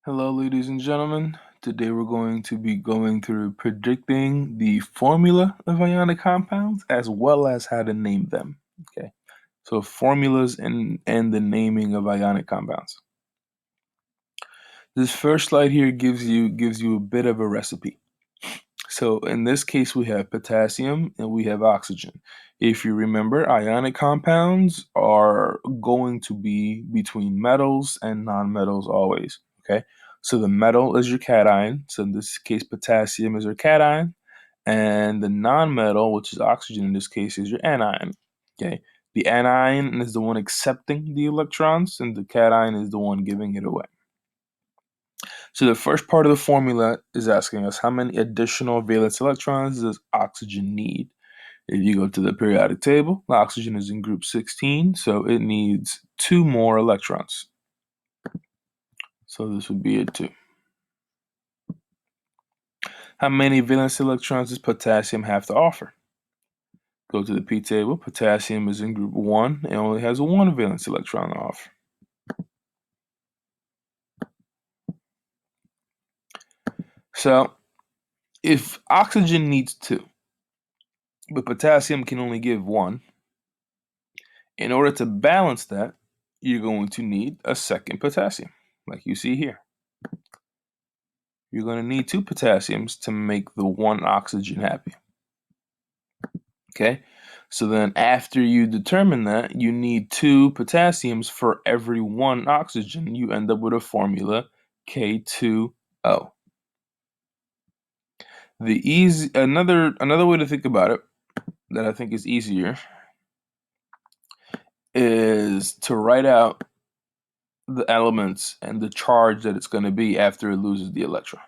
Hello, ladies and gentlemen. Today we're going to be going through predicting the formula of ionic compounds as well as how to name them. Okay, so formulas and the naming of ionic compounds. This first slide here gives you a bit of a recipe. So in this case, we have potassium and we have oxygen. If you remember, ionic compounds are going to be between metals and nonmetals always. Okay, so the metal is your cation. So in this case, potassium is your cation, and the nonmetal, which is oxygen in this case, is your anion. Okay, the anion is the one accepting the electrons, and the cation is the one giving it away. So the first part of the formula is asking us how many additional valence electrons does oxygen need? If you go to the periodic table, oxygen is in group 16, so it needs 2 more electrons. So this would be a 2. How many valence electrons does potassium have to offer? Go to the P table. Potassium is in group 1 and only has 1 valence electron to offer. So if oxygen needs 2, but potassium can only give 1, in order to balance that, you're going to need a second potassium, like you see here. You're going to need 2 potassiums to make the 1 oxygen happy. Okay, so then after you determine that you need 2 potassiums for every 1 oxygen, you end up with a formula K2O. Another way to think about it that I think is easier is to write out the elements and the charge that it's going to be after it loses the electron.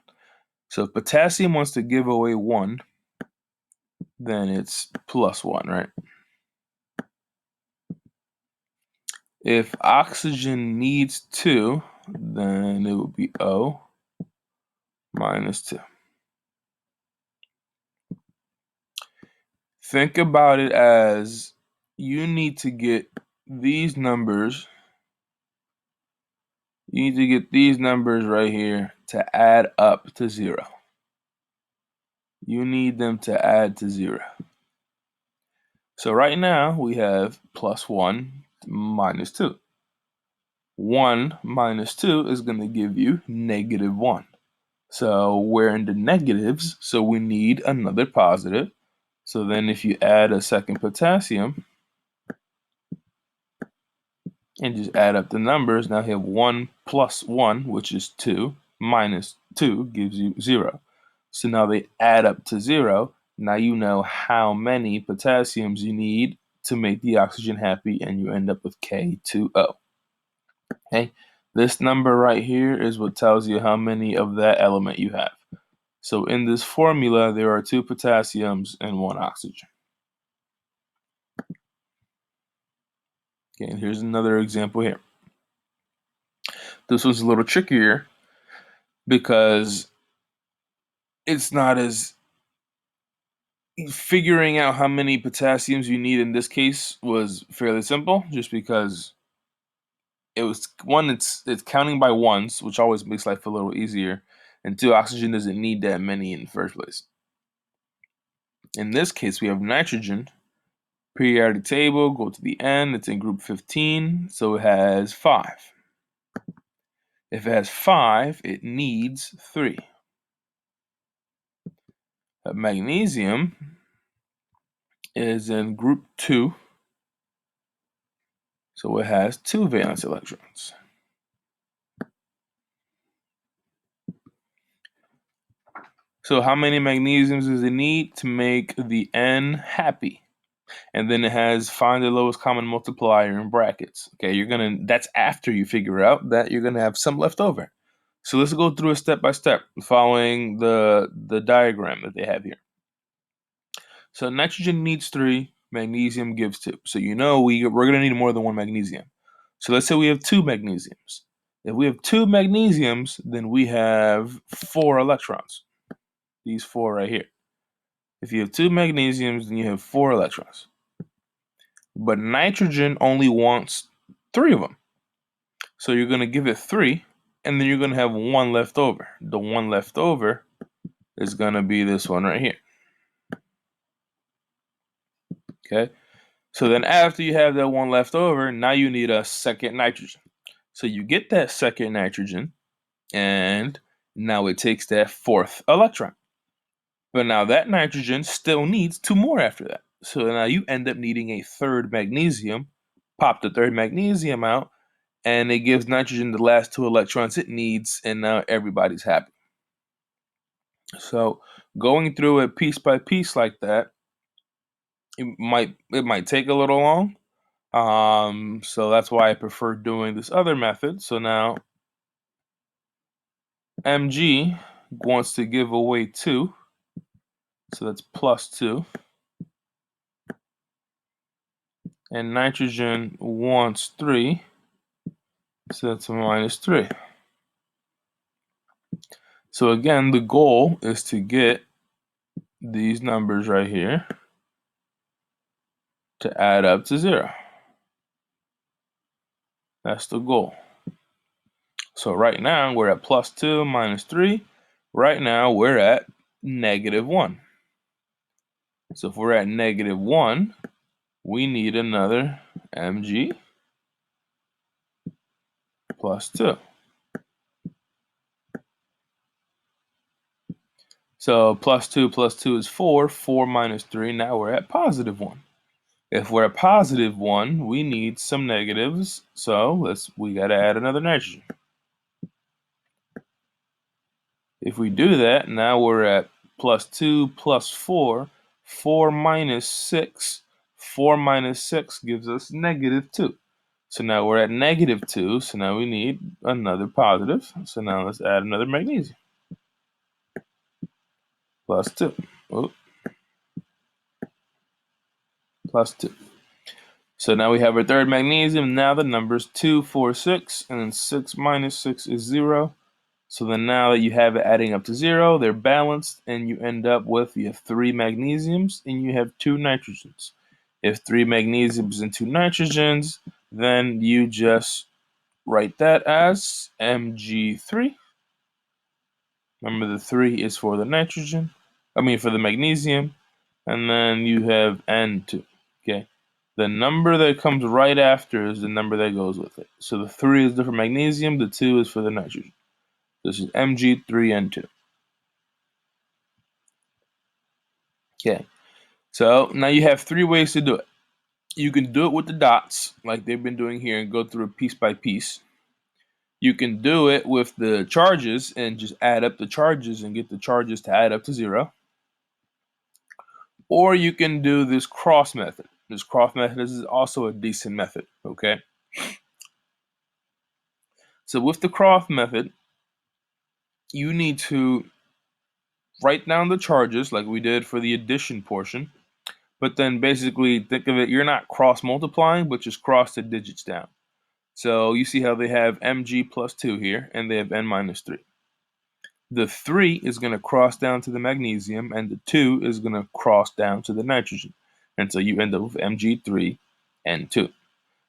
So if potassium wants to give away 1, then it's +1, right? If oxygen needs 2, then it would be O minus 2. Think about it as you need to get these numbers. You need to get these numbers right here to add up to 0. You need them to add to 0. So right now we have +1 minus 2. 1 minus 2 is going to give you -1. So we're in the negatives, so we need another positive. So then if you add a second potassium and just add up the numbers, now you have 1 plus 1, which is 2, minus 2 gives you 0. So now they add up to 0. Now you know how many potassiums you need to make the oxygen happy, and you end up with K2O. Okay, this number right here is what tells you how many of that element you have. So in this formula, there are 2 potassiums and 1 oxygen. Okay, and here's another example here. This one's a little trickier because it's not as figuring out how many potassiums you need in this case was fairly simple, just because it was one, it's counting by ones, which always makes life a little easier, and 2, oxygen doesn't need that many in the first place. In this case, we have nitrogen. Periodic table, go to the end, it's in group 15, so it has 5. If it has 5, it needs 3. Magnesium is in group 2, so it has 2 valence electrons. So how many magnesiums does it need to make the N happy? And then it has find the lowest common multiplier in brackets. Okay, that's after you figure out that you're gonna have some left over. So let's go through it step by step, following the diagram that they have here. So nitrogen needs 3, magnesium gives 2. So you know we're gonna need more than 1 magnesium. So let's say we have 2 magnesiums. If we have 2 magnesiums, then we have 4 electrons. These 4 right here. If you have 2 magnesiums, then you have 4 electrons. But nitrogen only wants 3 of them. So you're going to give it 3, and then you're going to have one left over. The one left over is going to be this one right here. Okay, so then after you have that one left over, now you need a second nitrogen. So you get that second nitrogen, and now it takes that fourth electron. But now that nitrogen still needs two more after that. So now you end up needing a third magnesium. Pop the third magnesium out, and it gives nitrogen the last two electrons it needs, and now everybody's happy. So going through it piece by piece like that, it might take a little long. So that's why I prefer doing this other method. So now Mg wants to give away 2, so that's plus 2. And nitrogen wants 3, so that's a minus 3. So again, the goal is to get these numbers right here to add up to 0. That's the goal. So right now we're at plus 2 minus 3. Right now we're at negative 1. So if we're at negative 1, we need another Mg plus 2. So plus 2 is 4. 4 minus 3, now we're at positive 1. If we're at positive 1, we need some negatives. So we got to add another nitrogen. If we do that, now we're at plus 2 plus 4. 4 minus 6. 4 minus 6 gives us negative 2. So now we're at negative 2. So now we need another positive. So now let's add another magnesium. Plus 2. Oh, plus 2. So now we have our third magnesium. Now the numbers 2, 4, 6. And then 6 minus 6 is 0. So then now that you have it adding up to 0, they're balanced, and you end up with, you have 3 magnesiums and you have 2 nitrogens. If 3 magnesiums and 2 nitrogens, then you just write that as Mg3. Remember, the 3 is for the nitrogen, for the magnesium, and then you have N2. Okay. The number that comes right after is the number that goes with it. So the 3 is for magnesium, the 2 is for the nitrogen. This is Mg3N2. Okay, so now you have 3 ways to do it. You can do it with the dots, like they've been doing here, and go through it piece by piece. You can do it with the charges and just add up the charges and get the charges to add up to 0. Or you can do this cross method. This cross method is also a decent method, okay? So with the cross method, you need to write down the charges like we did for the addition portion, but then basically think of it, you're not cross multiplying, but just cross the digits down. So you see how they have Mg plus 2 here, and they have N minus 3. The 3 is going to cross down to the magnesium, and the 2 is going to cross down to the nitrogen. And so you end up with Mg3 and 2.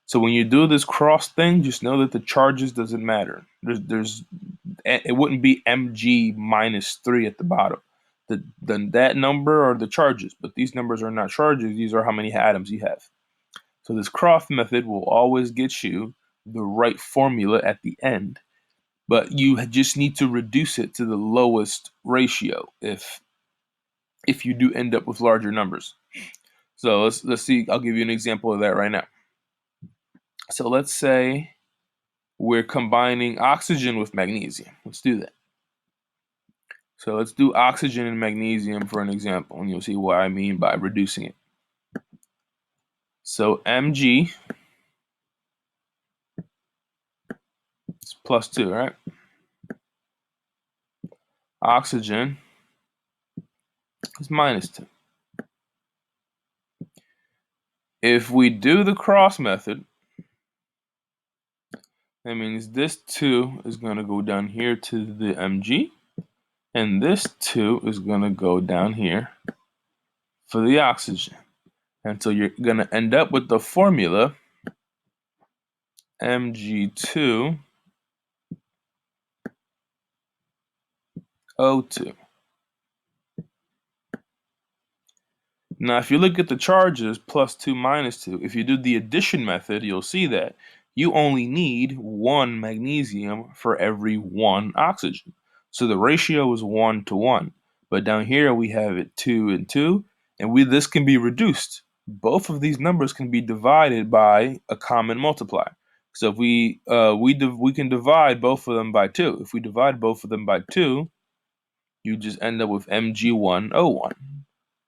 So when you do this cross thing, just know that the charges doesn't matter. It wouldn't be Mg minus 3 at the bottom. That number are the charges, but these numbers are not charges. These are how many atoms you have. So this cross method will always get you the right formula at the end, but you just need to reduce it to the lowest ratio if you do end up with larger numbers. So let's see. I'll give you an example of that right now. So let's say we're combining oxygen with magnesium. Let's do that. So let's do oxygen and magnesium for an example, and you'll see what I mean by reducing it. So Mg is plus 2, right? Oxygen is minus 2. If we do the cross method, that means this 2 is going to go down here to the Mg, and this 2 is going to go down here for the oxygen. And so you're going to end up with the formula Mg2 O2. Now, if you look at the charges, +2, -2, if you do the addition method, you'll see that you only need 1 magnesium for every 1 oxygen. So the ratio is 1 to 1. But down here we have it 2 and 2, and this can be reduced. Both of these numbers can be divided by a common multiplier. So if we can divide both of them by 2. If we divide both of them by 2, you just end up with Mg1O1,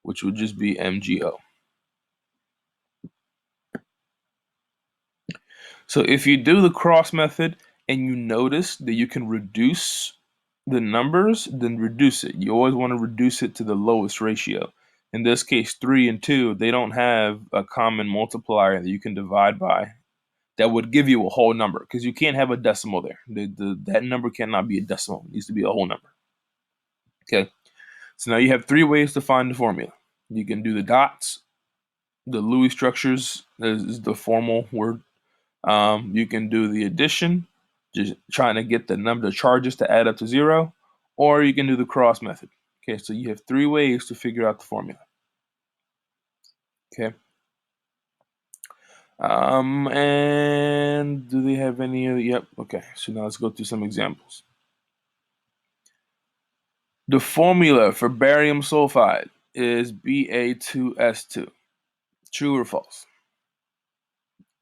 which would just be MgO. So if you do the cross method and you notice that you can reduce the numbers, then reduce it. You always want to reduce it to the lowest ratio. In this case, 3 and 2, they don't have a common multiplier that you can divide by that would give you a whole number, because you can't have a decimal there. That number cannot be a decimal. It needs to be a whole number. Okay. So now you have 3 ways to find the formula. You can do the dots. The Louis structures is the formal word. You can do the addition, just trying to get the charges to add up to 0, or you can do the cross method. Okay, so you have 3 ways to figure out the formula. Okay. And do they have any other? Yep. Okay, so now let's go through some examples. The formula for barium sulfide is Ba2S2. True or false?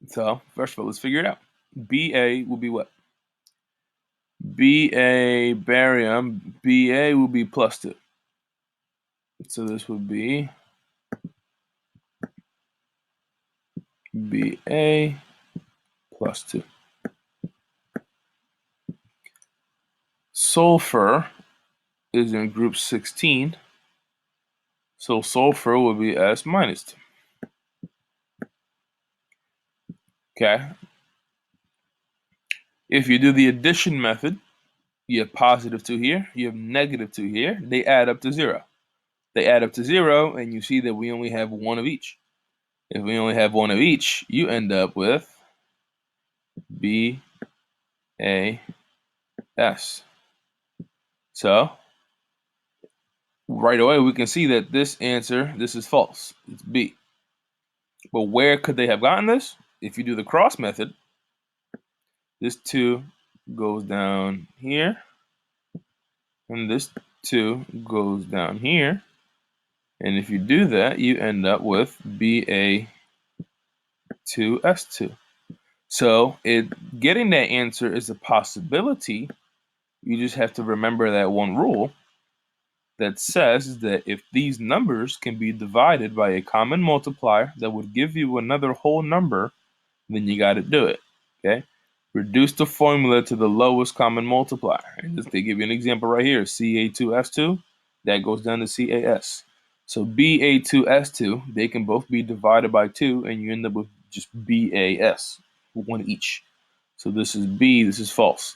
So, first of all, let's figure it out. Ba will be what? Ba barium, Ba will be +2. So this would be Ba +2. Sulfur is in group 16, so sulfur will be S -2. Okay. If you do the addition method, you have +2 here, you have -2 here, they add up to 0. They add up to 0, and you see that we only have 1 of each. If we only have 1 of each, you end up with BAS. So, right away we can see that this is false. It's B. But where could they have gotten this? If you do the cross method, this 2 goes down here, and this 2 goes down here. And if you do that, you end up with Ba2S2. So getting that answer is a possibility. You just have to remember that one rule that says that if these numbers can be divided by a common multiplier that would give you another whole number, then you got to do it. Okay? Reduce the formula to the lowest common multiplier. And they give you an example right here, Ca2S2, that goes down to CaS. So Ba2S2, they can both be divided by 2, and you end up with just BAS, 1 each. So this is B, this is false.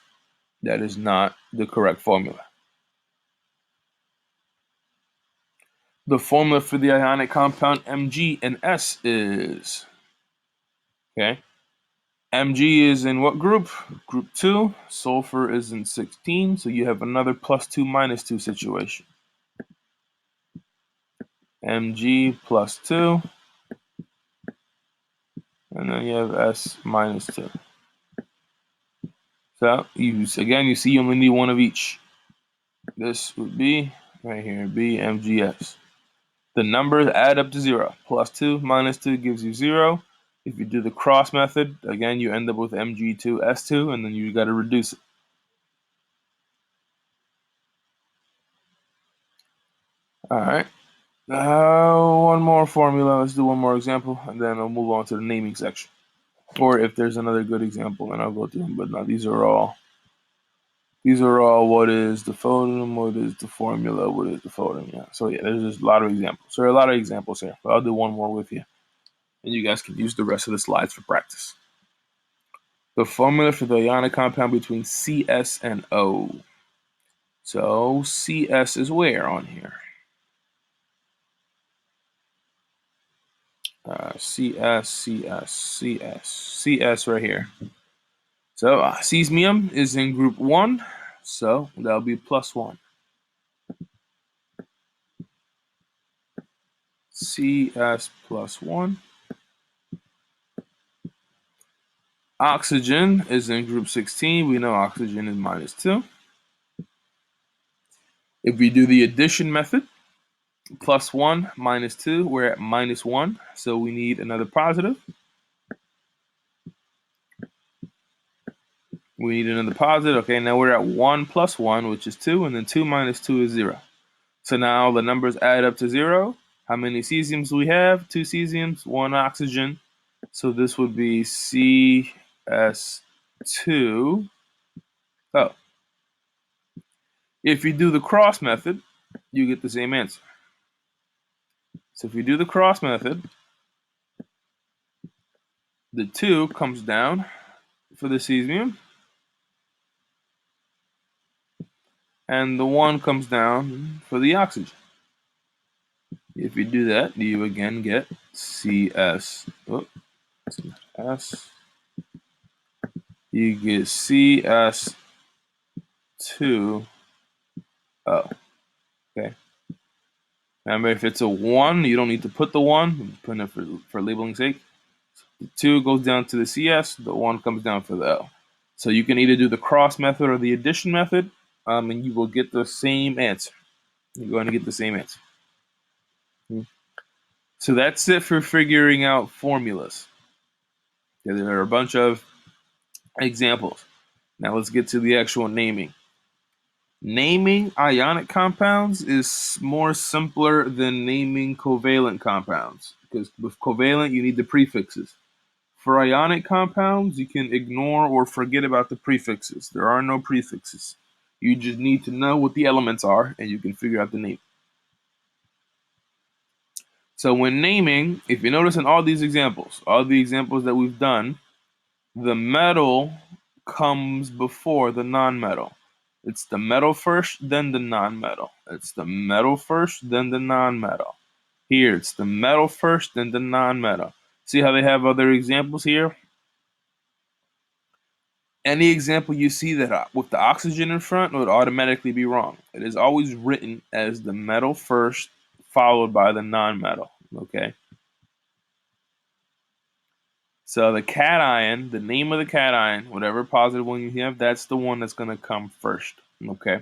That is not the correct formula. The formula for the ionic compound Mg and S is, okay, Mg is in what group? Group 2. Sulfur is in 16, so you have another +2 -2 situation. Mg +2, and then you have S -2. So you see you only need 1 of each. This would be right here, BMGS. The numbers add up to 0. +2 -2 gives you 0. If you do the cross method, again, you end up with Mg2S2, and then you got to reduce it. All right. One more formula. Let's do one more example, and then I'll move on to the naming section. Or if there's another good example, then I'll go through them. But no, these are all what is the photon, what is the formula, what is the photon. Yeah. So yeah, there's just a lot of examples. So there are a lot of examples here, but I'll do one more with you, and you guys can use the rest of the slides for practice. The formula for the ionic compound between CS and O. So CS is where on here? CS right here. So cesium is in group 1, so that'll be +1. CS plus 1. Oxygen is in group 16. We know oxygen is minus 2. If we do the addition method, plus 1 minus 2, we're at minus 1. So we need another positive. We need another positive. Okay, now we're at 1 plus 1, which is 2, and then 2 minus 2 is 0. So now the numbers add up to 0. How many cesiums do we have? 2 cesiums, 1 oxygen. So this would be CS2. Oh. If you do the cross method, you get the same answer. So if you do the cross method, the 2 comes down for the cesium, and the 1 comes down for the oxygen. If you do that, you again get CS. S. You get CS2O. Okay. Remember, if it's a 1, you don't need to put the 1. I'm putting it for labeling sake. The 2 goes down to the CS. The 1 comes down for the L. So you can either do the cross method or the addition method, and you will get the same answer. You're going to get the same answer. So that's it for figuring out formulas. Okay, there are a bunch of examples. Now let's get to the actual naming. Naming ionic compounds is more simpler than naming covalent compounds, because with covalent you need the prefixes. For ionic compounds, you can ignore or forget about the prefixes. There are no prefixes. You just need to know what the elements are, and you can figure out the name. So when naming, if you notice in all the examples that we've done, the metal comes before the non-metal. It's the metal first, then the non-metal. It's the metal first, then the non-metal. Here, it's the metal first, then the non-metal. See how they have other examples here? Any example you see that with the oxygen in front would automatically be wrong. It is always written as the metal first, followed by the non-metal. Okay. So the cation, the name of the cation, whatever positive one you have, that's the one that's going to come first. Okay.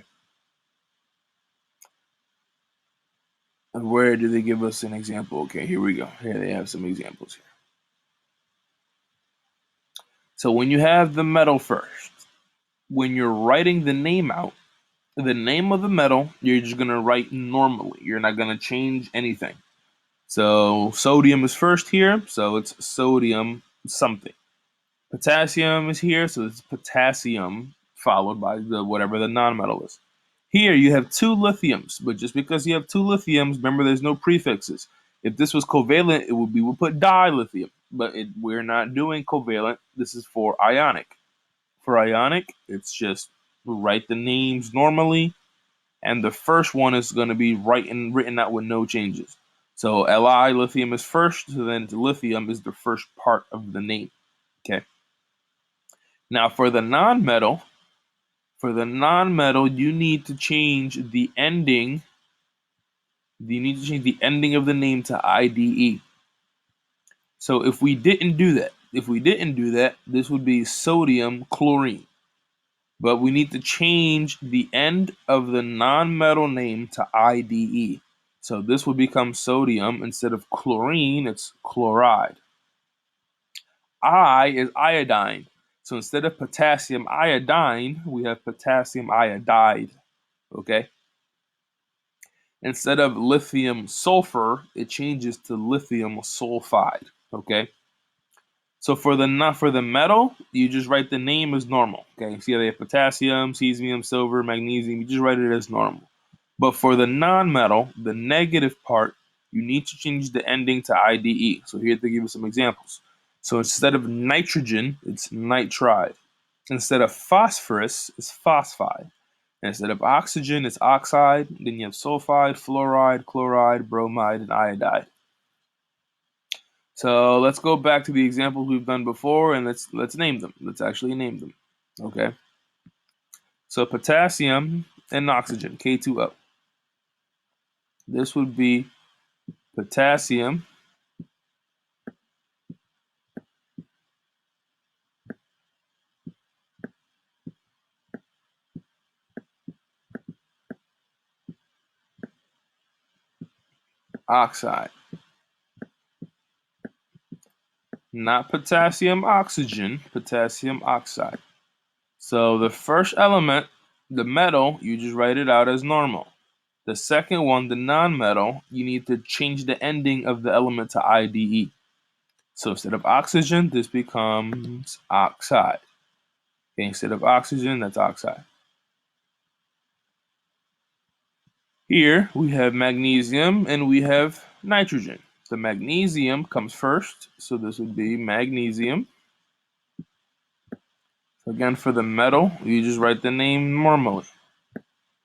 And where do they give us an example? Okay, here we go. Here they have some examples here. So when you have the metal first, when you're writing the name out, the name of the metal, you're just going to write normally. You're not going to change anything. So sodium is first here, so it's sodium something. Potassium is here, so it's potassium followed by the whatever the non-metal is. Here you have 2 lithiums, but just because you have 2 lithiums, remember there's no prefixes. If this was covalent, we would put dilithium, but we're not doing covalent. This is for ionic. For ionic, it's just write the names normally, and the first one is going to be written out with no changes. So Li, lithium is first, so then lithium is the first part of the name. Okay. Now for the non-metal, you need to change the ending. You need to change the ending of the name to IDE. So if we didn't do that, this would be sodium chlorine. But we need to change the end of the non-metal name to IDE. So this would become sodium. Instead of chlorine, it's chloride. I is iodine. So instead of potassium iodine, we have potassium iodide. Okay. Instead of lithium sulfur, it changes to lithium sulfide. Okay. So for the metal, you just write the name as normal. Okay. See how they have potassium, cesium, silver, magnesium. You just write it as normal. But for the non-metal, the negative part, you need to change the ending to IDE. So here they give you some examples. So instead of nitrogen, it's nitride. Instead of phosphorus, it's phosphide. Instead of oxygen, it's oxide. Then you have sulfide, fluoride, chloride, bromide, and iodide. So let's go back to the examples we've done before, and let's name them. Let's actually name them. Okay. So potassium and oxygen, K2O. This would be potassium oxide. Not potassium oxygen, potassium oxide. So the first element, the metal, you just write it out as normal. The second one, the non-metal, you need to change the ending of the element to IDE. So instead of oxygen, this becomes oxide. Okay, instead of oxygen, that's oxide. Here we have magnesium and we have nitrogen. The magnesium comes first, so this would be magnesium. Again, for the metal, you just write the name normally.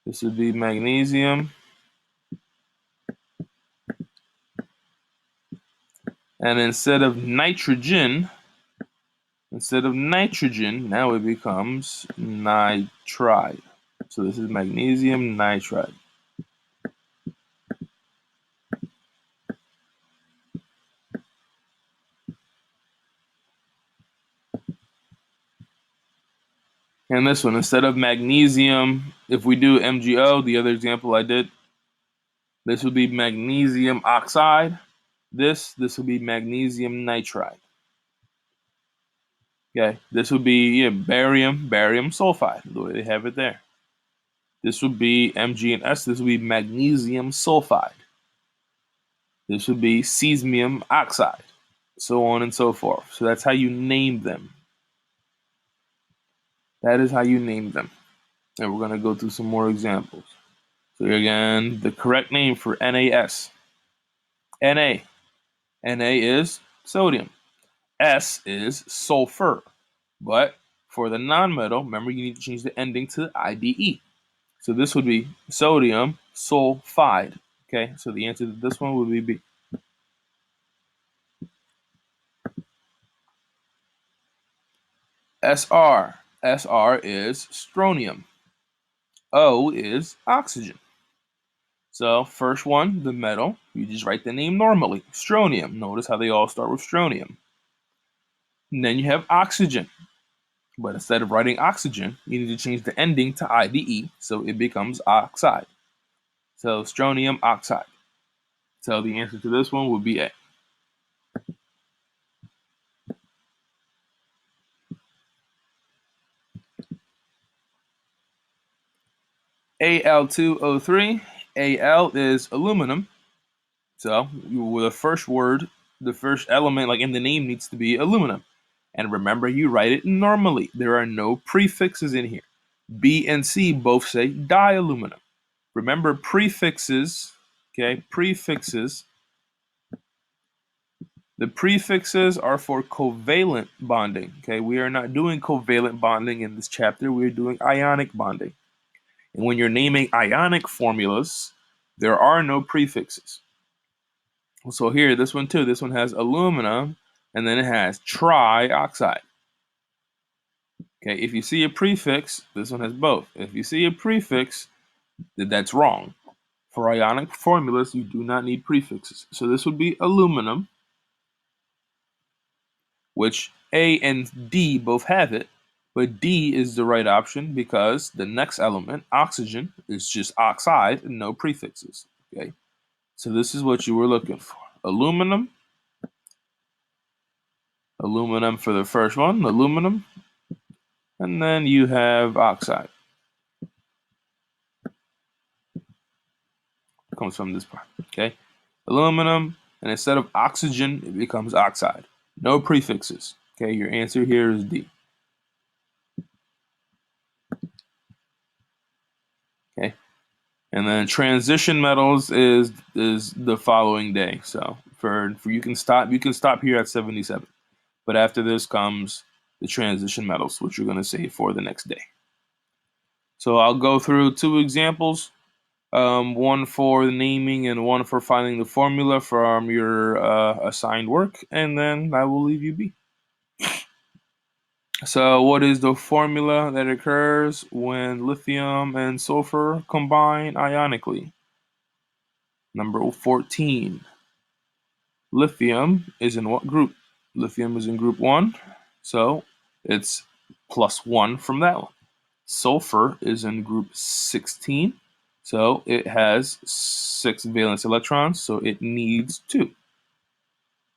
This would be magnesium. And instead of nitrogen, now it becomes nitride. So this is magnesium nitride. And this one, instead of magnesium, if we do MgO, the other example I did, this would be magnesium oxide. This would be magnesium nitride. Okay, this would be barium sulfide, the way they have it there. This would be Mg and S. This would be magnesium sulfide. This would be cesium oxide, so on and so forth. So that's how you name them. That is how you name them. And we're going to go through some more examples. So here again, the correct name for NaS. Na. Na is sodium. S is sulfur. But for the nonmetal, remember you need to change the ending to IDE. So this would be sodium sulfide. Okay, so the answer to this one would be B. Sr. Sr is strontium. O is oxygen. So first one, the metal, you just write the name normally, strontium. Notice how they all start with strontium. And then you have oxygen. But instead of writing oxygen, you need to change the ending to IDE, so it becomes oxide. So strontium oxide. So the answer to this one would be A. Al2O3. Al is aluminum. So with the first word, the first element, like in the name, needs to be aluminum. And remember, you write it normally. There are no prefixes in here. B and C both say dialuminum. Remember, prefixes, okay, prefixes. The prefixes are for covalent bonding, okay? We are not doing covalent bonding in this chapter. We're doing ionic bonding. And when you're naming ionic formulas, there are no prefixes. So here, this one too, this one has aluminum, and then it has trioxide. Okay, if you see a prefix, this one has both. If you see a prefix, that's wrong. For ionic formulas, you do not need prefixes. So this would be aluminum, which A and D both have it, but D is the right option because the next element, oxygen, is just oxide and no prefixes. Okay, so this is what you were looking for. Aluminum for the first one, aluminum, and then you have oxide. Comes from this part, okay? Aluminum, and instead of oxygen, it becomes oxide. No prefixes, okay? Your answer here is D. Okay, and then transition metals is the following day. So for you can stop here at 77, but after this comes the transition metals, which you're going to save for the next day. So I'll go through two examples, one for the naming and one for finding the formula from your assigned work, and then I will leave you be. So what is the formula that occurs when lithium and sulfur combine ionically? Number 14. Lithium is in what group? Lithium is in group 1, so it's +1 from that one. Sulfur is in group 16, so it has 6 valence electrons, so it needs 2.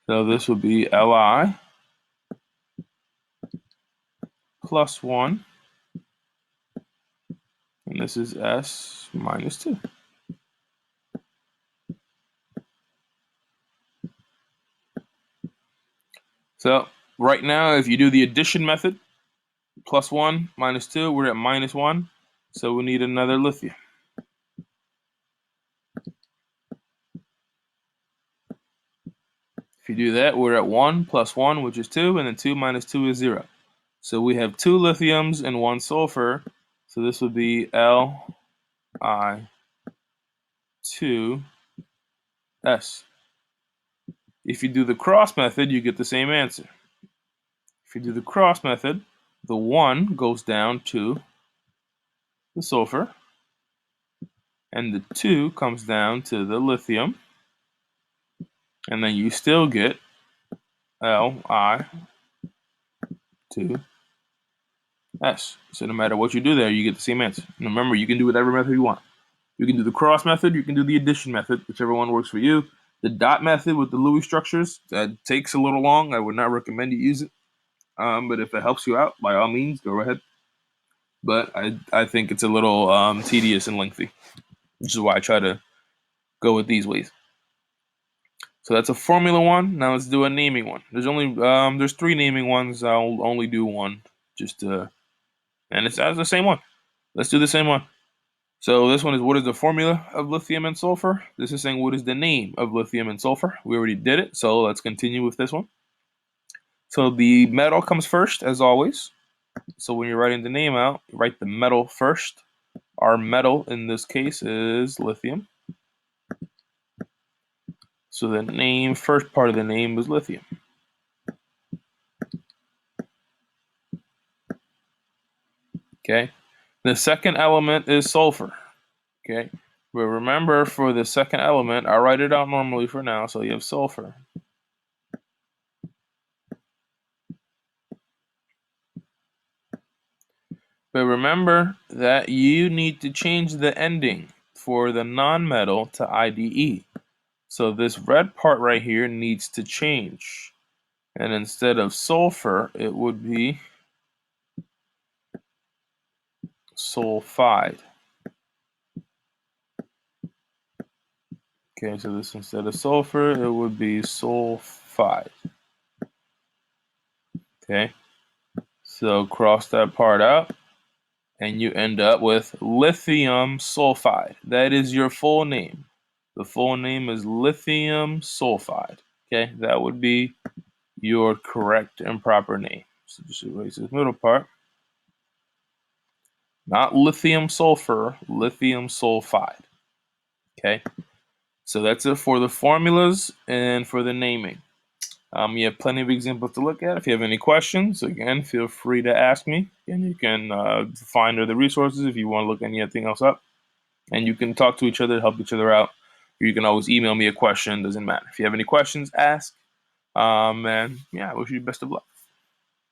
So this would be Li +1, and this is S -2. So right now, if you do the addition method, +1 -2, we're at -1, so we need another lithium. If you do that, we're at 1 + 1, which is 2, and then 2 - 2 is 0. So we have 2 lithiums and 1 sulfur, so this would be Li2S. If you do the cross method, you get the same answer. If you do the cross method, the 1 goes down to the sulfur, and the 2 comes down to the lithium, and then you still get Li2S. So no matter what you do there, you get the same answer. And remember, you can do whatever method you want. You can do the cross method, you can do the addition method, whichever one works for you. The dot method with the Lewis structures, that takes a little long. I would not recommend you use it. But if it helps you out, by all means, go ahead. But I think it's a little tedious and lengthy, which is why I try to go with these ways. So that's a formula one. Now let's do a naming one. There's 3 naming ones. I'll only do one, and it's the same one. Let's do the same one. So this one is, what is the formula of lithium and sulfur? This is saying, what is the name of lithium and sulfur? We already did it, so let's continue with this one. So the metal comes first, as always. So when you're writing the name out, you write the metal first. Our metal in this case is lithium. So the first part of the name is lithium. Okay. The second element is sulfur. Okay. But remember, for the second element, I'll write it out normally for now. So you have sulfur. But remember that you need to change the ending for the nonmetal to IDE. So this red part right here needs to change. And instead of sulfur, it would be sulfide. Okay, so this, instead of sulfur, it would be sulfide. Okay, so cross that part out, and you end up with lithium sulfide. That is your full name. The full name is lithium sulfide. Okay, that would be your correct and proper name. So just erase this middle part. Not lithium sulfur, lithium sulfide. Okay, so that's it for the formulas and for the naming. You have plenty of examples to look at. If you have any questions, again, feel free to ask me, and you can find other resources if you want to look anything else up. And you can talk to each other, help each other out. Or you can always email me a question. Doesn't matter. If you have any questions, ask. And yeah, I wish you the best of luck.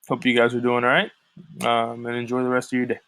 Hope you guys are doing all right. And enjoy the rest of your day.